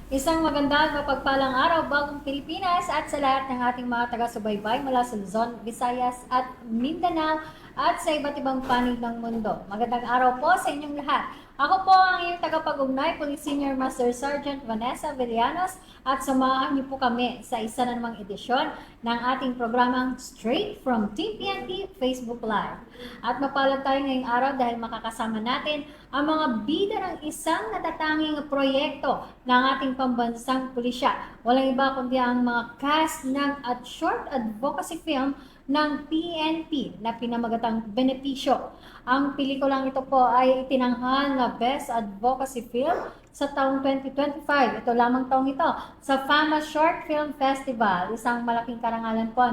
Isang magandang mapagpalang araw, bagong Pilipinas at sa lahat ng ating mga taga-subaybay mula sa Luzon, Visayas at Mindanao at sa iba't ibang panig ng mundo. Magandang araw po sa inyong lahat. Ako po ang iyong tagapag-ugnay, Police Senior Master Sergeant Vanessa Villanos at samahan niyo po kami sa isa na namang edisyon ng ating programang Straight from Team PNP Facebook Live. At mapalad tayo ngayong araw dahil makakasama natin ang mga bida ng isang natatanging proyekto ng ating pambansang pulisya. Walang iba kundi ang mga cast ng at short advocacy film ng PNP na pinamagatang Benepisyo. Ang pelikulang ito po ay itinanghal na Best Advocacy Film sa taong 2025. Ito lamang taong ito sa FAMA Short Film Festival. Isang malaking karangalan po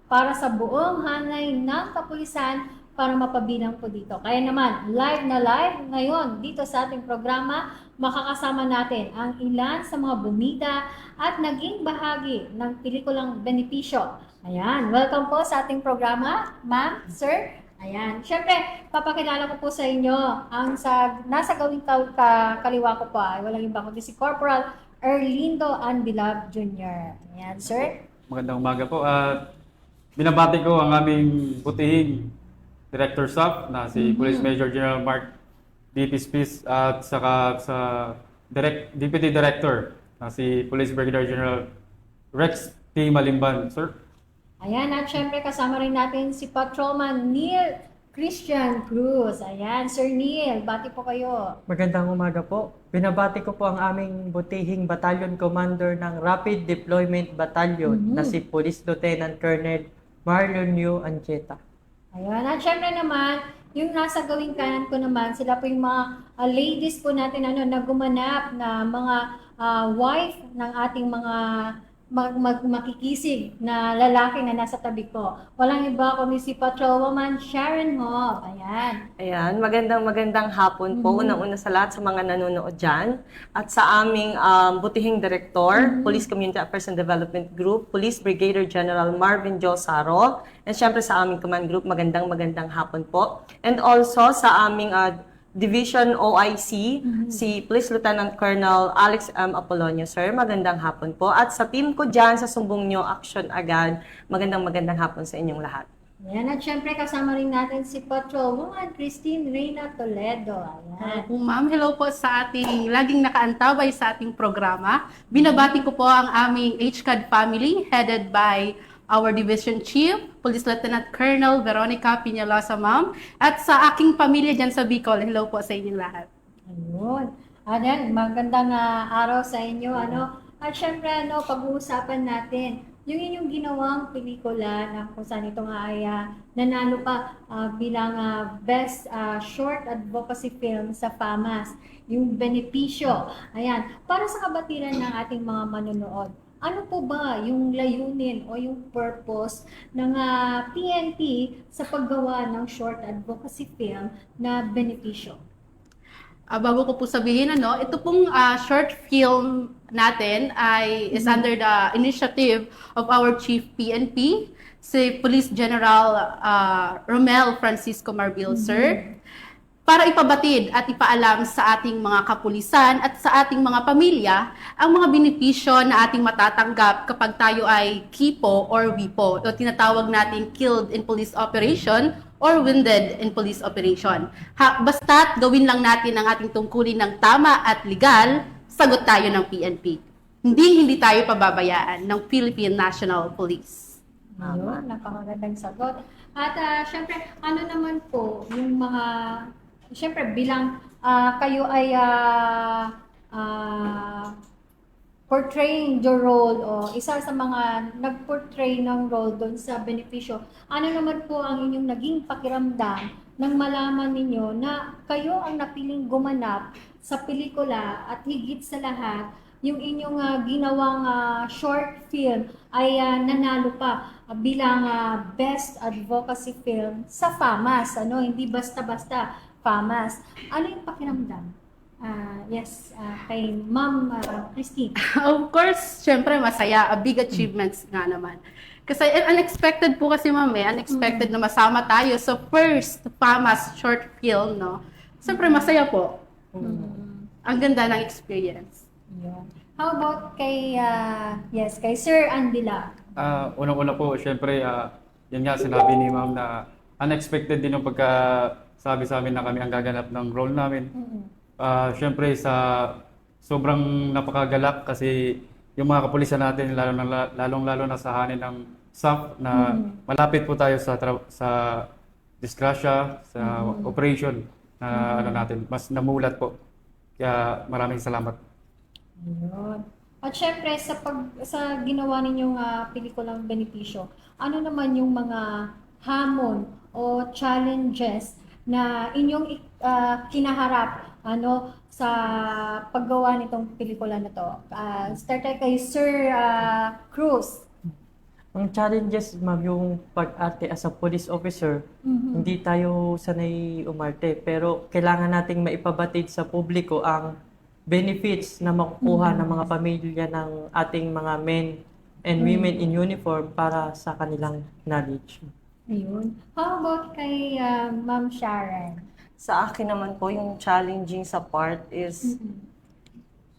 para sa buong hanay ng kapulisan para mapabilang po dito. Kaya naman, live na live ngayon dito sa ating programa, makakasama natin ang ilan sa mga bumida at naging bahagi ng pelikulang Benepisyo. Ayan, welcome po sa ating programa, ma'am, sir. Ayan, syempre, papakilala ko po sa inyo ang nasa gawing kaliwa ko po ay walang iba kundi si Corporal Erlindo Anbilab Jr. Ayan, sir. Magandang umaga po at binabati ko ang aming butihing Director Staff na si Police Major General Mark D. Pispis at saka sa Deputy Director na si Police Brigadier General Rex T. Malimban, sir. Ayan, at syempre kasama rin natin si Patrolman Neil Christian Cruz. Ayan, Sir Neil, bati po kayo. Magandang umaga po. Binabati ko po ang aming butihing Battalion Commander ng Rapid Deployment Battalion na si Police Lieutenant Colonel Marlon Yu Ancheta. Ayan, at syempre naman, yung nasa gawing kanan ko naman, sila po yung mga ladies po natin na gumanap na mga wife ng ating mga makikisig na lalaki na nasa tabi ko. Walang iba kundi si Patrolwoman Sharon Ho. Ayan. Ayan, magandang hapon po. Unang-una sa lahat sa mga nanonood dyan. At sa aming butihing direktor, Police Community Affairs and Development Group, Police Brigadier General Marvin Josaro. And syempre sa aming command group, magandang hapon po. And also sa aming Division OIC, si Police Lieutenant Colonel Alex M. Apolonio, sir. Magandang hapon po. At sa team ko dyan, sa Sumbong Nyo, Action Agad, magandang hapon sa inyong lahat. Ayan, at syempre kasama rin natin si Patrolwoman Christine Reyna Toledo. Ayan. Ma'am, hello po sa ating laging nakaantabay sa ating programa. Binabati ko po ang aming HCAD family headed by our Division Chief, Police Lieutenant Colonel Veronica Piñalosa, ma'am. At sa aking pamilya dyan sa Bicol, hello po sa inyong lahat. Ayun. Ayan, magandang araw sa inyo. At syempre, pag-uusapan natin yung inyong ginawang pelikula na kung saan ito nga ay nanalo pa bilang Best Short Advocacy Film sa FAMAS, yung Benepisyo. Ayan, para sa kabatiran ng ating mga manonood, ano po ba yung layunin o yung purpose ng PNP sa paggawa ng short advocacy film na Benepisyo? Bago ko po sabihin, ito pong short film natin is under the initiative of our Chief PNP, si Police General Romel Francisco Marbil, sir, para ipabatid at ipaalam sa ating mga kapulisan at sa ating mga pamilya ang mga benepisyo na ating matatanggap kapag tayo ay KIPO or WIPO, o tinatawag nating Killed in Police Operation or Wounded in Police Operation. Basta't gawin lang natin ang ating tungkulin ng tama at legal, sagot tayo ng PNP. Hindi tayo pababayaan ng Philippine National Police. Ayun, napakagandang sagot. At syempre, ano naman po yung mga siyempre, bilang kayo ay portraying the role o isa sa mga nag-portray ng role doon sa Benepisyo, ano naman po ang inyong naging pakiramdam nang malaman ninyo na kayo ang napiling gumanap sa pelikula at higit sa lahat, yung inyong ginawang short film ay nanalo pa bilang Best Advocacy Film sa FAMAS. Hindi basta-basta FAMAS. Ano yung pakiramdam? Yes, kay Ma'am Christine. Of course, syempre masaya. A big achievements nga naman. Kasi unexpected po kasi ma'am unexpected na masama tayo sa first FAMAS short film, no? Siyempre masaya po. Ang ganda ng experience. Yun. How about kay Sir Andila? Unang-una po, syempre, yun nga, sinabi ni ma'am na unexpected din yung pagkasabi sa amin na kami ang gaganap ng role namin. Syempre, sobrang napakagalak kasi yung mga kapulisan natin, lalong-lalo na sa hanin ng SAF, na malapit po tayo sa disgrasya, sa operation na ano natin, mas namulat po. Kaya maraming salamat. Ayun. At syempre, sa ginawa ninyong pelikulang benepisyo, ano naman yung mga hamon o challenges na inyong kinaharap sa paggawa nitong pelikula na to? Start tayo kay Sir Cruz. Ang challenges, ma'am, yung pag-arte as a police officer, hindi tayo sanay umarte. Pero kailangan nating maipabatid sa publiko ang benefits na makukuha ng mga pamilya ng ating mga men and women in uniform para sa kanilang knowledge. Ayun. How about kay Ma'am Sharon? Sa akin naman po, yung challenging sa part is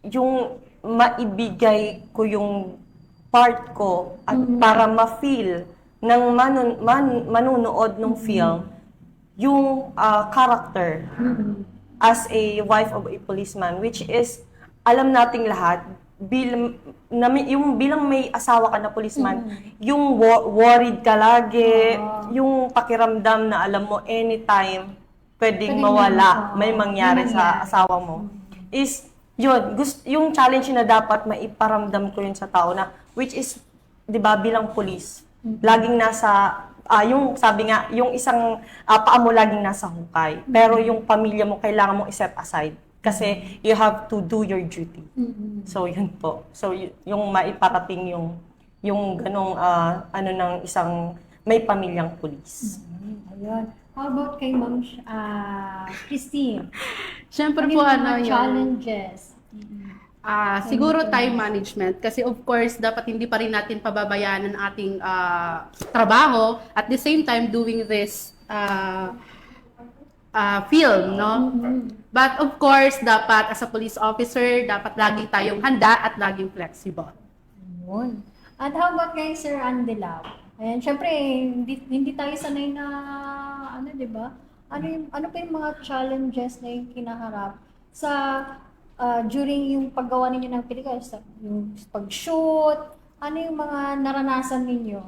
yung maibigay ko yung part ko at para ma-feel ng manunood ng film yung character as a wife of a policeman, which is alam nating lahat bilang may asawa ka na policeman, yung worried ka lagi, yung pakiramdam na alam mo anytime pwedeng mawala, may mangyari sa asawa mo, is yun, yung challenge na dapat maiparamdam ko yun sa tao na, which is, di ba, bilang police, laging nasa, yung sabi nga, yung isang paa mo laging nasa hukay, pero yung pamilya mo kailangan mong i-set aside kasi you have to do your duty. So, yun po. So, yung maiparating yung ganong ng isang may pamilyang police. Ayun. How about kay Ma'am Christine? Siyempre Ano po, yung mga yung challenges? siguro time management kasi of course dapat hindi pa rin natin pababayaan ang ating trabaho at the same time doing this film, no? But of course dapat as a police officer dapat lagi tayong handa at laging flexible. Ayun. At how about kay Sir Andelao? Ayan, syempre, hindi tayo sanay na, di ba? Ano pa yung mga challenges na yung kinaharap sa during yung paggawa ninyo ng pelikula, yung pag-shoot, ano yung mga naranasan ninyo?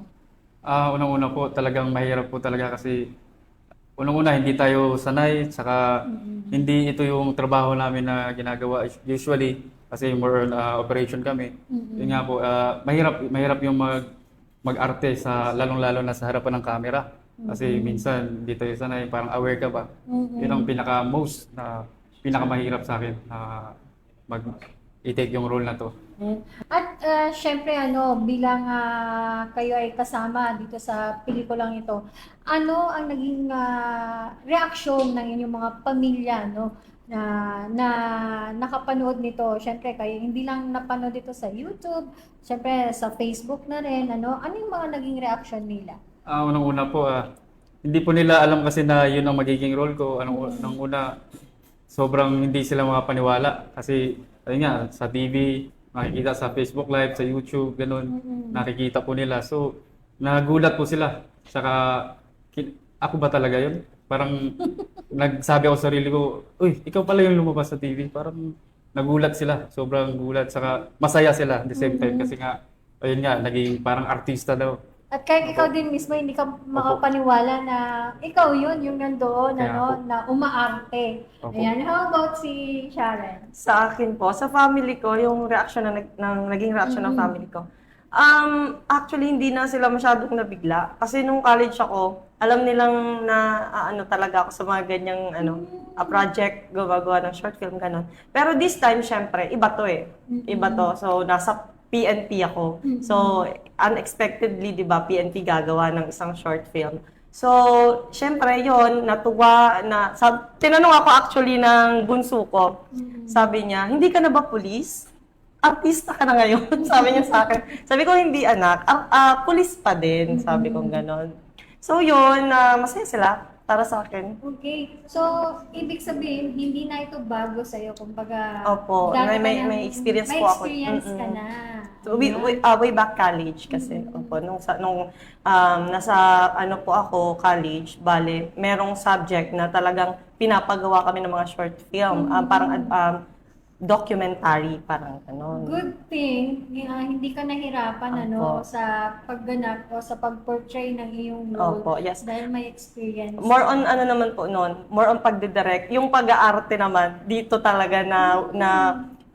Unang-una po, talagang mahirap po talaga kasi unang-una hindi tayo sanay, saka hindi ito yung trabaho namin na ginagawa usually kasi more on operation kami. Yun nga po, mahirap yung mag-arte sa lalong-lalo na sa harapan ng camera. Kasi minsan hindi tayo sanay, parang aware ka ba? Yun ang pinaka-most na pinakamahirap sa akin na i-take yung role na to. At syempre bilang kayo ay kasama dito sa pelikulang ito, ano ang naging reaksyon ng inyong mga pamilya na nakapanood nito? Syempre kayo hindi lang napanood ito sa YouTube, syempre sa Facebook na rin, ano yung mga naging reaksyon nila? Unang-una po, hindi po nila alam kasi na yun ang magiging role ko. Nung una, sobrang hindi sila makapaniwala kasi ayun nga, sa TV, nakikita sa Facebook Live, sa YouTube, ganun, nakikita po nila. So, nagulat po sila. Saka, ako ba talaga yun? Parang nagsabi ako sa sarili ko, uy, ikaw pala yung lumabas sa TV. Parang nagulat sila, sobrang gulat. Saka masaya sila at the same time kasi nga, ayun nga, naging parang artista daw. At kahit ikaw din mismo, hindi ka makapaniwala na ikaw yun, yung nandoon, na umaarte. Opo. Ayan, how about si Sharon? Sa akin po, sa family ko, yung reaction naging reaction ng family ko. Actually, hindi na sila masyadong nabigla. Kasi nung college ako, alam nilang na talaga ako sa mga ganyang project, gumagawa ng short film, gano'n. Pero this time, syempre, iba to eh. Iba to. So, nasa PNP ako. So, unexpectedly, di ba, PNP gagawa ng isang short film. So, syempre, yon natuwa na, tinanong ako actually ng bunso ko. Sabi niya, hindi ka na ba police? Artista ka na ngayon? Sabi niya sa akin. Sabi ko, hindi anak, police pa din. Sabi ko gano'n. So, yun, masaya sila. para sa akin. Okay. So, ibig sabihin, hindi na ito bago sa'yo. Kumbaga, Opo, dati may ka nang- experience may po ako. experience ka Mm-mm. na. So, way back college kasi. Opo, nung nasa ano po ako, college, bale, merong subject na talagang pinapagawa kami ng mga short film. Parang documentary, parang ano. Good thing, hindi ka nahirapan Opo. sa pagganap o sa pag-portray ng iyong role. Opo, yes. Dahil may experience. More on ano naman po noon, more on pagdidirect. Yung pag-aarte naman, dito talaga na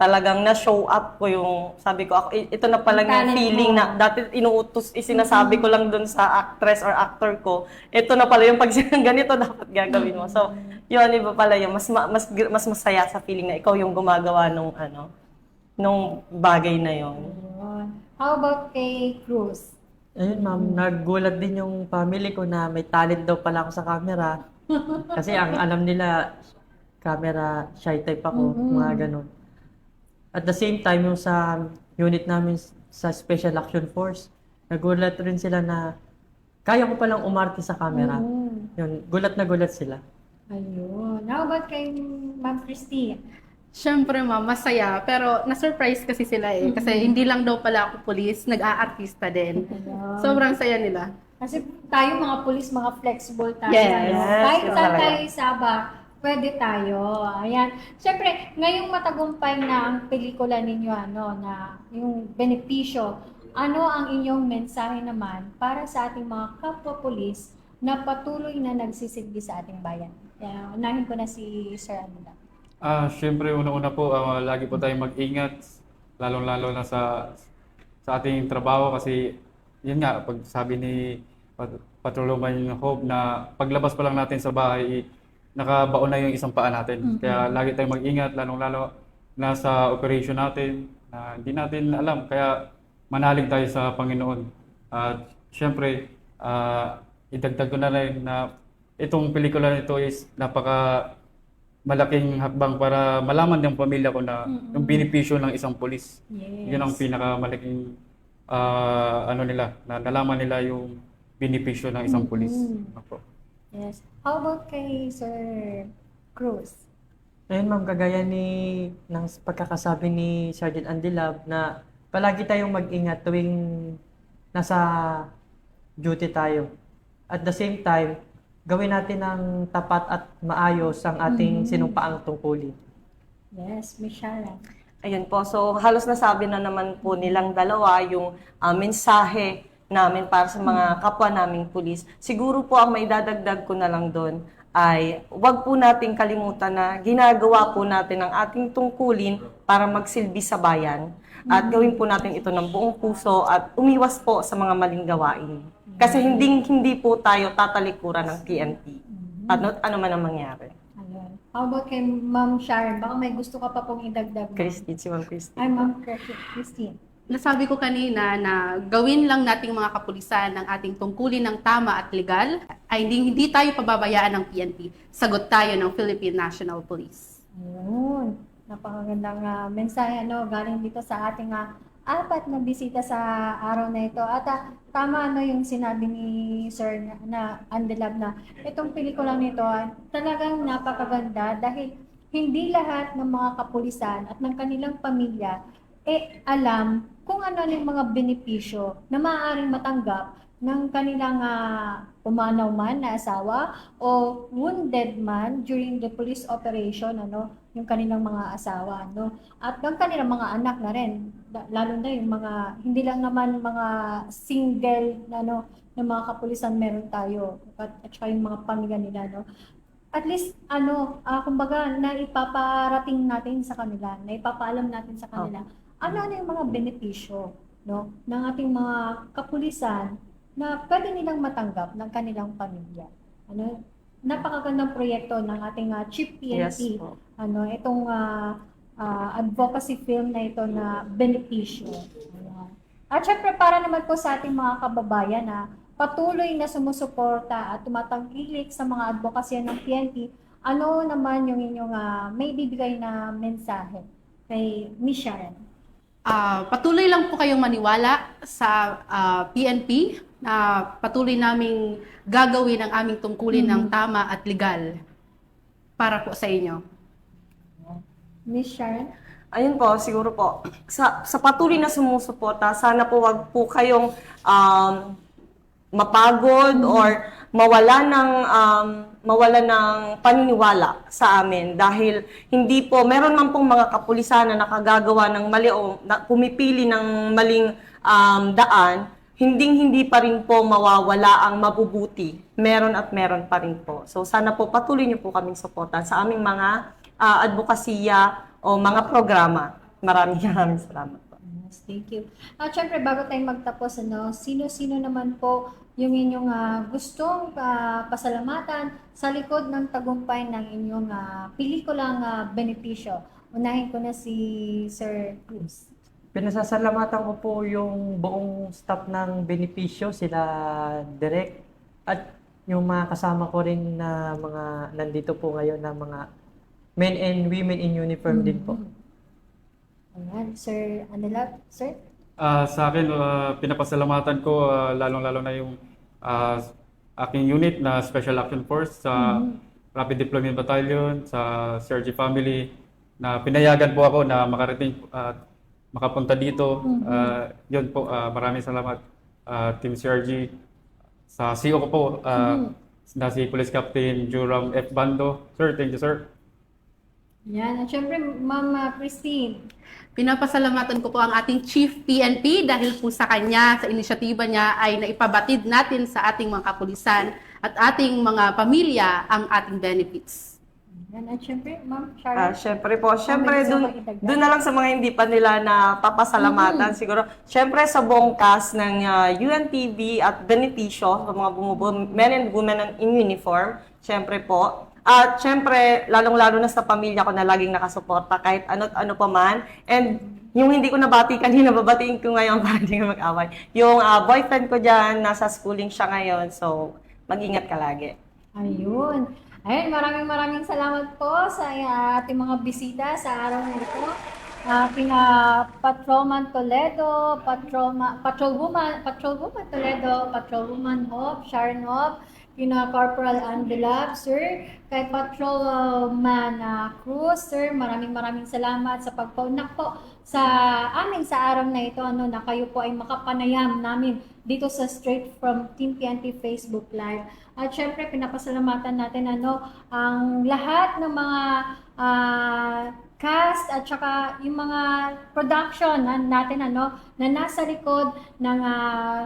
talagang na-show up ko yung, sabi ko, ako, ito na pala yung Talent feeling mo. na dati inuutos, isinasabi ko lang dun sa actress or actor ko, ito na pala yung pag ganito dapat gagawin mo. So, yun, iba pala yung mas masaya sa feeling na ikaw yung gumagawa nung bagay na yon. Ayun. How about kay Cruz? Ayun ma'am, naggulat din yung family ko na may talent daw pala ako sa camera. Kasi ang alam nila, camera shy type ako, mga ganun. At the same time, yung sa unit namin sa Special Action Force, nagulat rin sila na kaya ko palang umarte sa camera. Yun, gulat na gulat sila. Ayun. How about kay Ma'am Christine? Siyempre ma'am, masaya. Pero na-surprise kasi sila eh. Kasi hindi lang daw pala ako police, nag-aartista din. Sobrang saya nila. Kasi tayo mga pulis, mga flexible tayo. Yes. Kahit Yes, saan talaga. tayo isabak, pwede tayo. Ayan. Siyempre, ngayong matagumpay na ang pelikula ninyo, na yung benepisyo, ano ang inyong mensahe naman para sa ating mga kapwa-pulis na patuloy na nagsisilbi sa ating bayan? Kaya, unahin ko na si Sir Amanda. Siyempre, una-una po, lagi po tayong mag-ingat, lalong-lalo na sa ating trabaho kasi yun nga, pag sabi ni Patrolman Hope na paglabas pa lang natin sa bahay, nakabaon na yung isang paa natin. Kaya lagi tayong mag-ingat, lalong-lalo na sa operation natin, na hindi natin alam. Kaya manalig tayo sa Panginoon. At siyempre, idagdag ko na rin na itong pelikula nito is napaka malaking hakbang para malaman ng pamilya ko na yung benepisyo ng isang pulis. Yes. Yun ang pinakamalaking ano nila, na nalaman nila yung benepisyo ng isang pulis. Opo. Yes. How about kay Sir Cruz? Ayun ma'am, kagaya ng pagkakasabi ni Sergeant Andilab na palagi tayong mag-ingat tuwing nasa duty tayo. At the same time, gawin natin ng tapat at maayos ang ating sinumpaang tungkulin. Yes, Miss Sharon. Ayun po, so halos nasabi na naman po nilang dalawa yung mensahe namin para sa mga kapwa naming pulis. Siguro po ang maidadagdag ko na lang doon ay wag po nating kalimutan na ginagawa po natin ang ating tungkulin para magsilbi sa bayan at gawin po natin ito ng buong puso at umiwas po sa mga maling gawain. Kasi hindi po tayo tatalikuran ng PNP. At ano man ang mangyari. Ayun. How about kay Ma'am Sharon? Baka may gusto ka pa pong idagdag. Christine, si Ma'am Christine. Ay, Ma'am Christine. Nasabi ko kanina na gawin lang nating mga kapulisan ng ating tungkulin ng tama at legal ay hindi tayo pababayaan ng PNP. Sagot tayo ng Philippine National Police. Ayun. Napakagandang mensahe galing dito sa ating apat na bisita sa araw na ito. At tama yung sinabi ni Sir na Andelab na itong pelikula nito talagang napakaganda dahil hindi lahat ng mga kapulisan at ng kanilang pamilya alam kung ano yung mga benepisyo na maaaring matanggap ng kanilang umanaw man na asawa o wounded man during the police operation, yung kanilang mga asawa, at ng kanilang mga anak na rin, lalo na yung mga, hindi lang naman mga single, na mga kapulisan meron tayo, at saka yung mga pamilya nila, At least, kumbaga, naipaparating natin sa kanila, naipapaalam natin sa kanila, ano yung mga benepisyo, ng ating mga kapulisan na pwede nilang matanggap ng kanilang pamilya. Napakagandang proyekto ng ating Chief PNP. Yes po. Itong advocacy film na ito na benepisyo. Ayan. At syempre para naman po sa ating mga kababayan na patuloy na sumusuporta at tumatangkilik sa mga advokasya ng PNP, ano naman yung inyong may bibigay na mensahe kay Miss Sharon? Patuloy lang po kayong maniwala sa PNP na patuloy naming gagawin ang aming tungkulin ng tama at legal para po sa inyo. Miss Sharon? Ayun po, siguro po, sa patuloy na sumusuporta, sana po wag po kayong mapagod or mawala ng paniniwala sa amin dahil hindi po, meron man pong mga kapulisan na nakagagawa ng mali o pumipili ng maling daan, hindi pa rin po mawawala ang mabubuti. Meron at meron pa rin po. So sana po patuloy niyo po kaming suportahan sa aming mga advokasya o mga programa. Maraming salamat po. Yes, thank you. At syempre, bago tayo magtapos, sino-sino naman po yung inyong gustong pasalamatan sa likod ng tagumpay ng inyong pelikulang benepisyo? Unahin ko na si Sir Cruz. Pinasasalamatan ko po yung buong staff ng benepisyo, sila Direk, at yung mga kasama ko rin na mga nandito po ngayon na mga men and women in uniform din po. Ayan, Sir Anilab, Sir? Sa akin, pinapasalamatan ko lalong-lalo na yung aking unit na Special Action Force sa Rapid Deployment Battalion, sa CRG family, na pinayagan po ako na makarating at makapunta dito. Yun po, maraming salamat Team CRG. Sa CO ko po, na si Police Captain Joram F. Bando. Sir, thank you sir. Yan. At syempre, Ma'am Christine. Pinapasalamatan ko po ang ating Chief PNP dahil po sa kanya, sa inisyatiba niya ay naipabatid natin sa ating mga kapulisan at ating mga pamilya ang ating benefits. Yan. At syempre, Ma'am Sharon. Syempre po, syempre gusto mo dun, idagdag? dun na lang sa mga hindi pa nila na papasalamatan siguro. Syempre sa buong cast ng UNTV at Beneficio, sa mga bumubuo, men and women in uniform, syempre po. At syempre, lalong-lalo na sa pamilya ko na laging nakasuporta kahit ano pa man. And yung hindi ko nabati kanina, babatiin ko ngayon para hindi ko mag-away. Yung boyfriend ko dyan, nasa schooling siya ngayon, so mag-ingat ka lagi. Ayun. Ayun, maraming salamat po sa ating mga bisita sa araw na ito. Kina Patrolman Toledo, Patrolwoman Toledo, Patrolwoman Hope, Sharon Hope, kina Corporal Andelab, sir, kay Patrolman Cruz, sir, maraming salamat sa pagpaunak po sa amin sa araw na ito, na kayo po ay makapanayam namin dito sa Straight from Team PNP Facebook Live. At syempre, pinapasalamatan natin ang lahat ng mga cast at saka yung mga production natin na nasa likod ng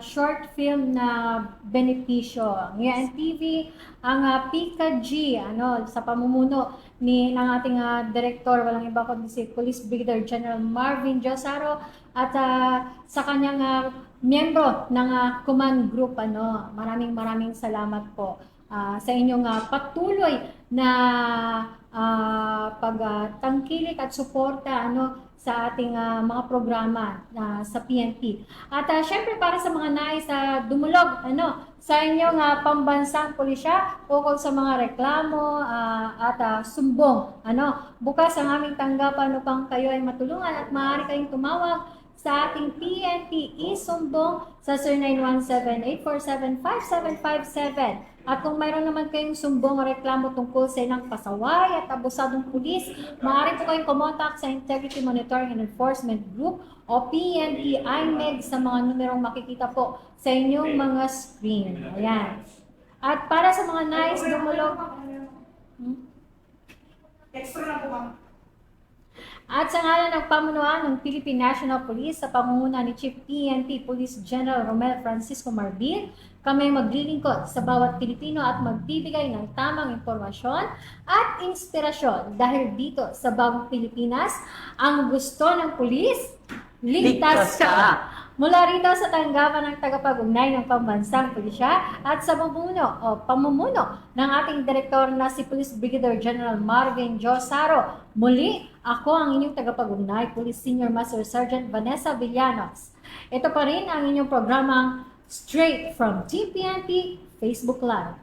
short film na benepisyo. Ang UNTV, ang Pika G, sa pamumuno ng ating director, walang iba kundi si Police Brigadier General Marvin Josaro at sa kanyang miyembro ng command group. Maraming salamat po sa inyong patuloy na pagtangkilik at suporta sa ating mga programa sa PNP. At syempre para sa mga nais dumulog sa inyong pambansang pulisya ukol sa mga reklamo at sumbong. Bukas ang aming tanggapan upang kayo ay matulungan at maaari kayong tumawag sa ating PNP isumbong sa 0917-847-5757. At kung mayroon naman kayong sumbong o reklamo tungkol sa ilang pasaway at abusadong pulis, maaari po kayong kumontak sa Integrity Monitoring and Enforcement Group o PNP IMEG sa mga numerong makikita po sa inyong mga screen. Ayan. At para sa mga nais dumulog... At sa ngalan ng pamunuan ng Philippine National Police sa pamumuno ni Chief PNP Police General Romel Francisco Marbil, kami maglilingkod sa bawat Pilipino at magbibigay ng tamang impormasyon at inspirasyon dahil dito sa Bagong Pilipinas, ang gusto ng pulis, ligtas ka! Mula rito sa tanggapan ng tagapag-ugnay ng pambansang pulisya at sa pamumuno ng ating direktor na si Police Brigadier General Marvin Josaro, muli ako ang inyong tagapag-ugnay, Police Senior Master Sergeant Vanessa Villanos. Ito pa rin ang inyong programang Straight from Team PNP Facebook Live.